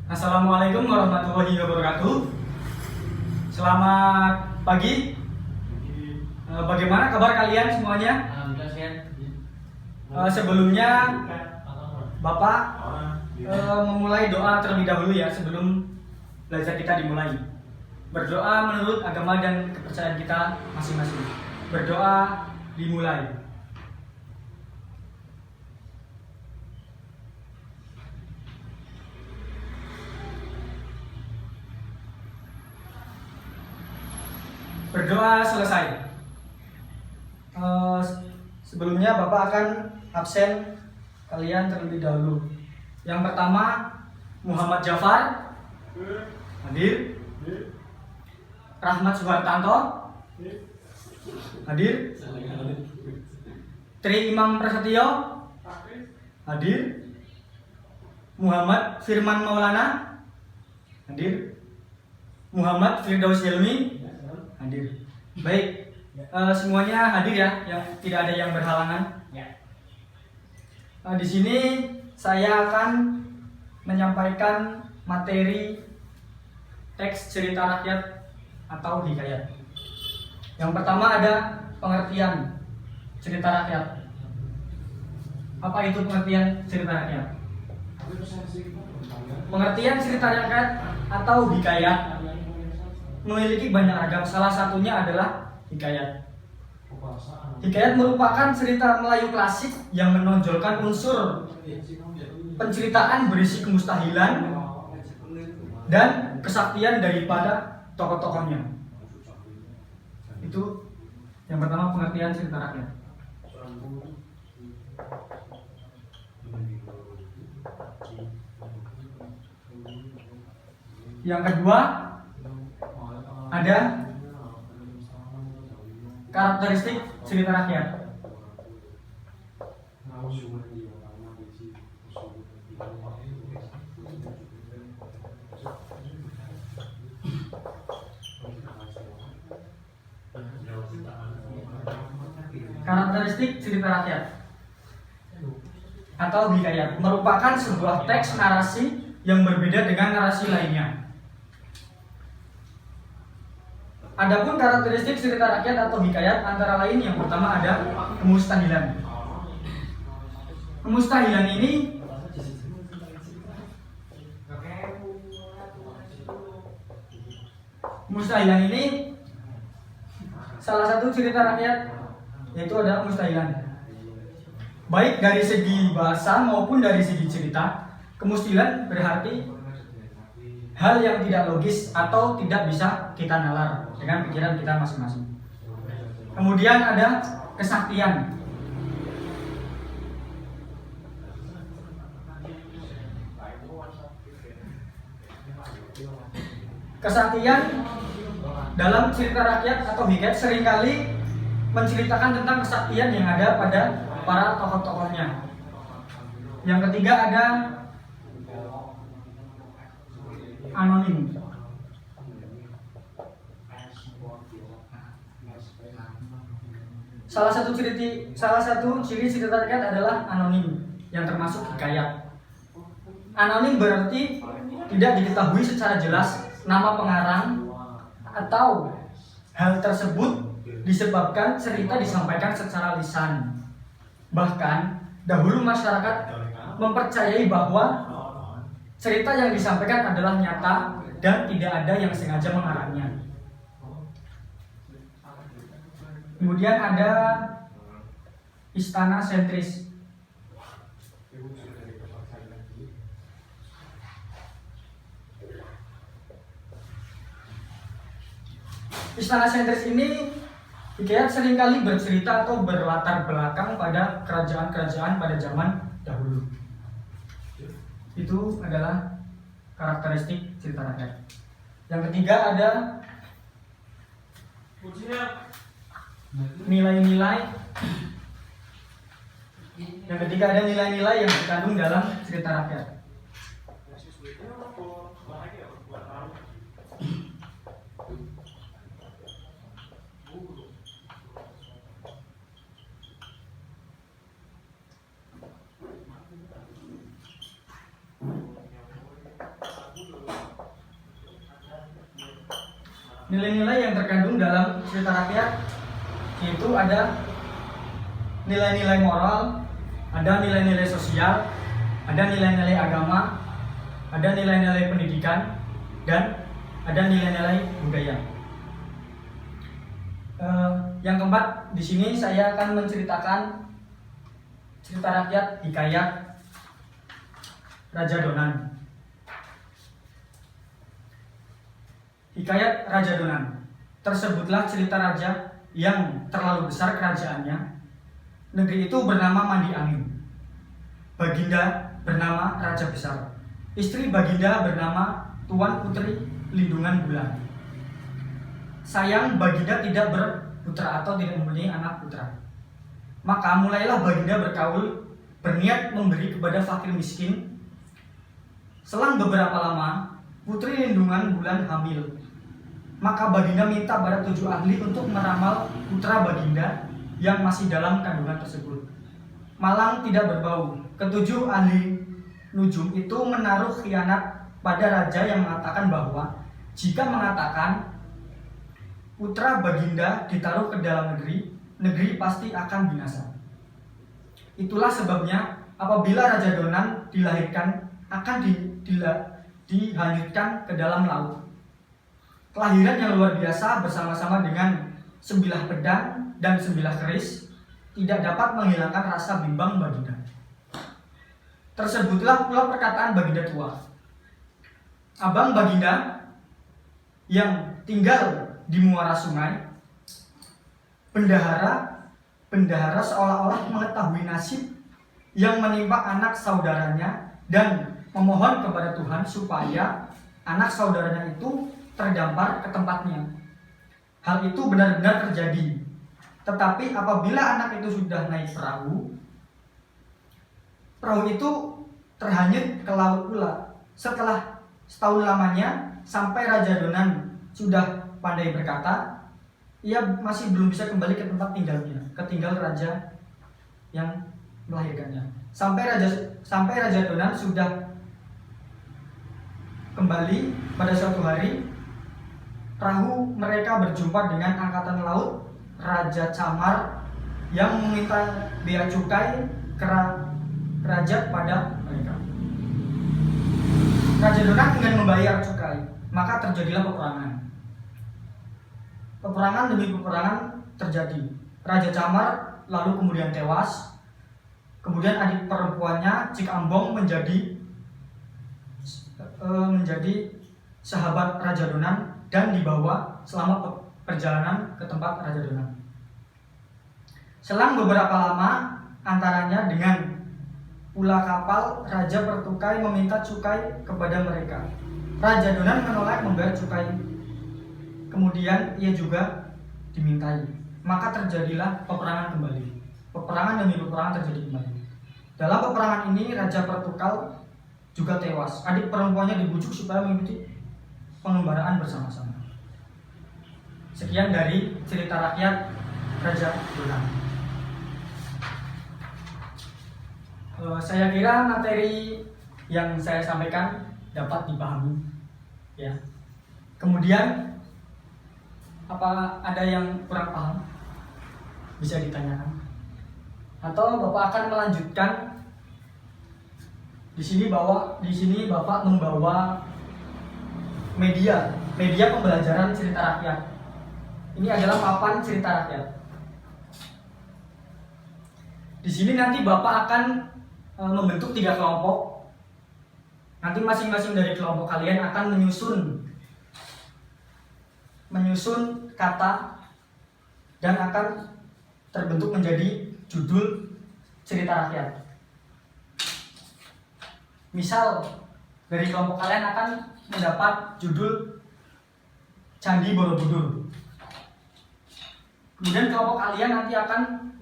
Assalamualaikum warahmatullahi wabarakatuh. Selamat pagi. Bagaimana kabar kalian semuanya? Alhamdulillah sehat. Sebelumnya Bapak memulai doa terlebih dahulu ya sebelum belajar kita dimulai. Berdoa menurut agama dan kepercayaan kita masing-masing. Berdoa dimulai. Berdoa selesai. Sebelumnya Bapak akan absen kalian terlebih dahulu. Yang pertama Muhammad Jafar hadir. Rahmat Suhartanto hadir. Tri Imam Prasetyo hadir. Muhammad Firman Maulana hadir. Muhammad Firdaus Helmi hadir. Baik, semuanya hadir ya, yang tidak ada yang berhalangan. Di sini saya akan menyampaikan materi teks cerita rakyat atau hikayat. Yang pertama ada pengertian cerita rakyat. Apa itu pengertian cerita rakyat? Pengertian cerita rakyat atau hikayat memiliki banyak ragam. Salah satunya adalah hikayat. Hikayat merupakan cerita Melayu klasik yang menonjolkan unsur penceritaan berisi kemustahilan dan kesaktian daripada tokoh-tokohnya. Itu yang pertama, pengertian cerita rakyat. Yang kedua ada karakteristik cerita rakyat. Karakteristik cerita rakyat atau hikayat merupakan sebuah teks narasi yang berbeda dengan narasi lainnya. Adapun karakteristik cerita rakyat atau hikayat antara lain yang pertama ada kemustahilan. Kemustahilan ini salah satu cerita rakyat, yaitu ada kemustahilan. Baik dari segi bahasa maupun dari segi cerita, kemustahilan berarti hal yang tidak logis atau tidak bisa kita nalar dengan pikiran kita masing-masing. Kemudian ada kesaktian. Kesaktian dalam cerita rakyat atau hikayat seringkali menceritakan tentang kesaktian yang ada pada para tokoh-tokohnya. Yang ketiga ada anonim. Salah satu ciri cerita rakyat adalah anonim yang termasuk hikayat. Anonim berarti tidak diketahui secara jelas nama pengarang atau hal tersebut disebabkan cerita disampaikan secara lisan. Bahkan dahulu masyarakat mempercayai bahwa cerita yang disampaikan adalah nyata dan tidak ada yang sengaja mengarangnya. Kemudian ada istana sentris. Istana sentris ini hikayat seringkali bercerita atau berlatar belakang pada kerajaan-kerajaan pada zaman dahulu. Itu adalah karakteristik cerita rakyat. Yang ketiga ada nilai-nilai. Yang ketiga ada nilai-nilai yang terkandung dalam cerita rakyat. Nilai-nilai yang terkandung dalam cerita rakyat yaitu ada nilai-nilai moral, ada nilai-nilai sosial, ada nilai-nilai agama, ada nilai-nilai pendidikan, dan ada nilai-nilai budaya. Yang keempat, di sini saya akan menceritakan cerita rakyat hikayat Raja Donan. Hikayat Raja Donan. Tersebutlah cerita raja yang terlalu besar kerajaannya. Negeri itu bernama Mandi Angin. Baginda bernama Raja Besar. Istri Baginda bernama Tuan Putri Lindungan Bulan. Sayang Baginda tidak berputra atau tidak mempunyai anak putra. Maka mulailah Baginda bergaul, berniat memberi kepada fakir miskin. Selang beberapa lama, Putri Lindungan Bulan hamil. Maka Baginda minta pada 7 ahli untuk meramal putra Baginda yang masih dalam kandungan tersebut. Malang tidak berbau. Ketujuh ahli nujum itu menaruh khianat pada raja yang mengatakan bahwa jika mengatakan putra Baginda ditaruh ke dalam negeri, negeri pasti akan binasa. Itulah sebabnya apabila Raja Donan dilahirkan akan dihanyutkan ke dalam laut. Kelahiran yang luar biasa bersama-sama dengan 9 pedang dan 9 keris tidak dapat menghilangkan rasa bimbang Baginda. Tersebutlah pula perkataan Baginda tua. Abang Baginda yang tinggal di muara sungai, bendahara seolah-olah mengetahui nasib yang menimpa anak saudaranya dan memohon kepada Tuhan supaya anak saudaranya itu terdampar ke tempatnya. Hal itu benar-benar terjadi. Tetapi apabila anak itu sudah naik perahu itu terhanyut ke laut pula. Setelah setahun lamanya, sampai Raja Donan sudah pandai berkata, ia masih belum bisa kembali ke tempat tinggalnya, ketinggal raja yang melahirkannya. Sampai Raja Donan sudah kembali pada suatu hari, perahu mereka berjumpa dengan angkatan laut Raja Camar yang meminta bea cukai kerajaan pada mereka. Raja Donan ingin membayar cukai, maka terjadilah peperangan. Peperangan demi peperangan terjadi. Raja Camar lalu kemudian tewas. Kemudian adik perempuannya Cik Ambong menjadi sahabat Raja Donan dan dibawa selama perjalanan ke tempat Raja Donan. Selang beberapa lama, antaranya dengan pula kapal, Raja Pertukai meminta cukai kepada mereka. Raja Donan menolak membayar cukai. Kemudian ia juga dimintai. Maka terjadilah peperangan kembali. Peperangan demi peperangan terjadi kembali. Dalam peperangan ini Raja Pertukal juga tewas. Adik perempuannya dibujuk supaya mengikuti pengembaraan bersama-sama. Sekian dari cerita rakyat Raja Donan. Saya kira materi yang saya sampaikan dapat dipahami, ya. Kemudian apa ada yang kurang paham bisa ditanyakan, atau Bapak akan melanjutkan di sini Bapak membawa media pembelajaran cerita rakyat. Ini adalah papan cerita rakyat. Di sini nanti Bapak akan membentuk 3 kelompok. Nanti masing-masing dari kelompok kalian akan menyusun kata dan akan terbentuk menjadi judul cerita rakyat. Misal dari kelompok kalian akan mendapat judul Candi Borobudur. Kemudian kelompok kalian nanti akan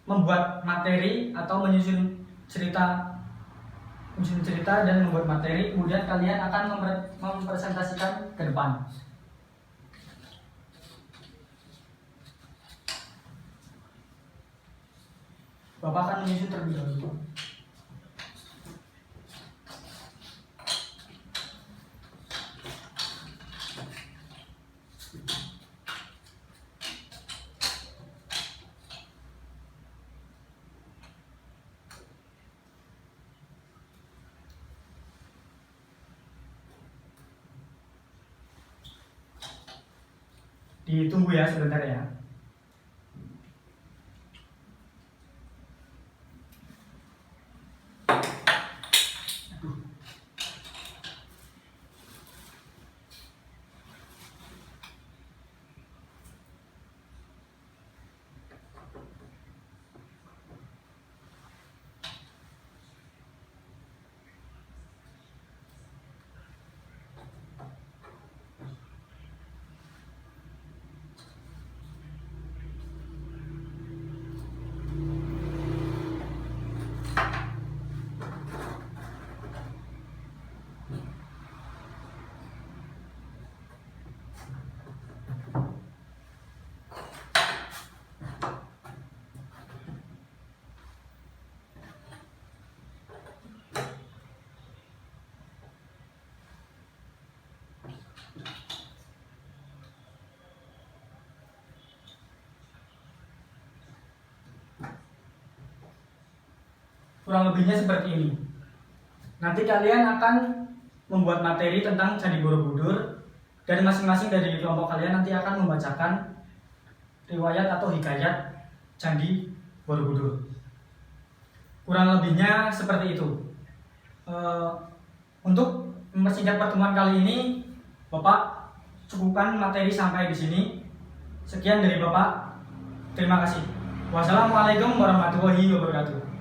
membuat materi atau menyusun cerita dan membuat materi. Kemudian kalian akan mempresentasikan ke depan. Bapak akan menyusun terlebih dahulu. Ditunggu ya sebentar ya. Kurang lebihnya seperti ini. Nanti kalian akan membuat materi tentang Candi Borobudur, dan masing-masing dari kelompok kalian nanti akan membacakan riwayat atau hikayat Candi Borobudur. Kurang lebihnya seperti itu. Untuk mempersingkat pertemuan kali ini, Bapak cukupkan materi sampai di sini. Sekian dari Bapak. Terima kasih. Wassalamualaikum warahmatullahi wabarakatuh.